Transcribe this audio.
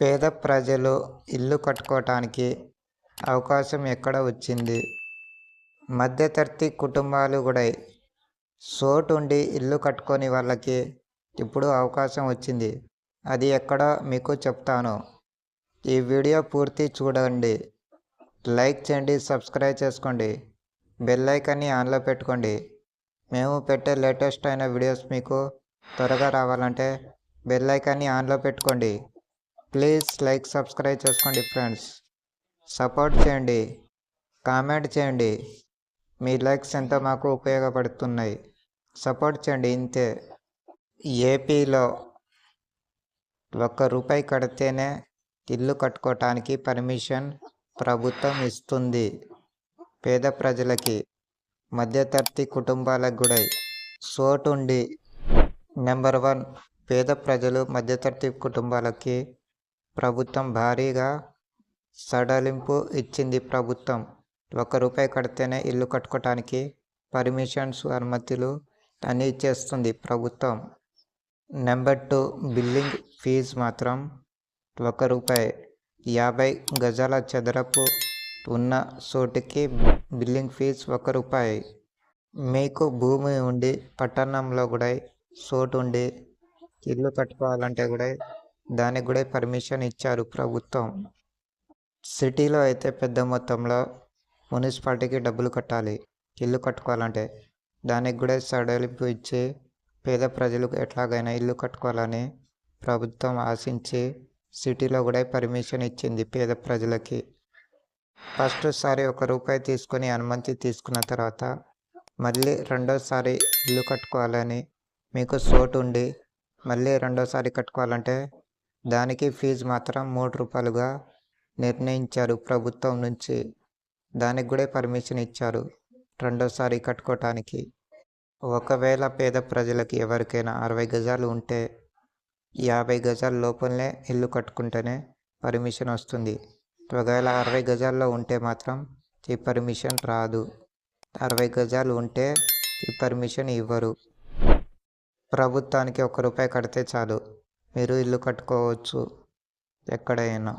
పేద ప్రజలు ఇల్లు కట్టుకోవటానికి అవకాశం ఎక్కడ వచ్చింది? మధ్యతరగతి కుటుంబాలు కూడా సోటుండి ఇల్లు కట్టుకొని వాళ్ళకి ఇప్పుడు అవకాశం వచ్చింది. అది ఎక్కడో మీకు చెప్తాను. ఈ వీడియో పూర్తి చూడండి. లైక్ చేయండి, సబ్స్క్రైబ్ చేసుకోండి, బెల్ ఐకాన్ని ఆన్లో పెట్టుకోండి. మేము పెట్టే లేటెస్ట్ అయిన వీడియోస్ మీకు త్వరగా రావాలంటే బెల్ ఐకాన్ని ఆన్లో పెట్టుకోండి. ప్లీజ్ లైక్ సబ్స్క్రైబ్ చేసుకోండి ఫ్రెండ్స్. సపోర్ట్ చేయండి, కామెంట్ చేయండి. మీ లైక్స్ ఎంతో మాకు ఉపయోగపడుతున్నాయి. సపోర్ట్ చేయండి ఇంతే. ఏపీలో ₹1 కడితేనే ఇల్లు కట్టుకోవటానికి పర్మిషన్ ప్రభుత్వం ఇస్తుంది. పేద ప్రజలకి, మధ్యతరగతి కుటుంబాలకు కూడా సోటుండి. నెంబర్ 1, పేద ప్రజలు, మధ్యతరగతి కుటుంబాలకి ప్రభుత్వం భారీగా సడలింపు ఇచ్చింది. ప్రభుత్వం ₹1 కడితేనే ఇల్లు కట్టుకోవటానికి పర్మిషన్స్, అనుమతులు అన్నీ ఇచ్చేస్తుంది ప్రభుత్వం. నెంబర్ 2, బిల్డింగ్ ఫీజు మాత్రం ₹1. 50 గజాల చదరపు ఉన్న చోటుకి బిల్డింగ్ ఫీజు ₹1. మీకు భూమి ఉండి పట్టణంలో కూడా చోటు ఉండి ఇల్లు కట్టుకోవాలంటే కూడా దానికి కూడా పర్మిషన్ ఇచ్చారు ప్రభుత్వం. సిటీలో అయితే పెద్ద మొత్తంలో మున్సిపాలిటీకి డబ్బులు కట్టాలి ఇల్లు కట్టుకోవాలంటే. దానికి కూడా సడలింపు ఇచ్చి పేద ప్రజలకు ఎట్లాగైనా ఇల్లు కట్టుకోవాలని ప్రభుత్వం ఆశించి సిటీలో కూడా పర్మిషన్ ఇచ్చింది పేద ప్రజలకి. ఫస్ట్ సారి ₹1 తీసుకొని అనుమతి తీసుకున్న తర్వాత మళ్ళీ రెండోసారి ఇల్లు కట్టుకోవాలని మీకు చోటు ఉండి మళ్ళీ రెండోసారి కట్టుకోవాలంటే దానికి ఫీజు మాత్రం ₹3గా నిర్ణయించారు ప్రభుత్వం నుంచి. దానికి కూడా పర్మిషన్ ఇచ్చారు రెండోసారి కట్టుకోవటానికి. ఒకవేళ పేద ప్రజలకి ఎవరికైనా 60 గజాలు ఉంటే 50 గజాల లోపలనే ఇల్లు కట్టుకుంటేనే పర్మిషన్ వస్తుంది. ఒకవేళ 60 గజాల్లో ఉంటే మాత్రం ఈ పర్మిషన్ రాదు. 60 గజాలు ఉంటే ఈ పర్మిషన్ ఇవ్వరు. ప్రభుత్వానికి ₹1 కడితే చాలు, మీరు ఇల్లు కట్టుకోవచ్చు ఎక్కడైనా.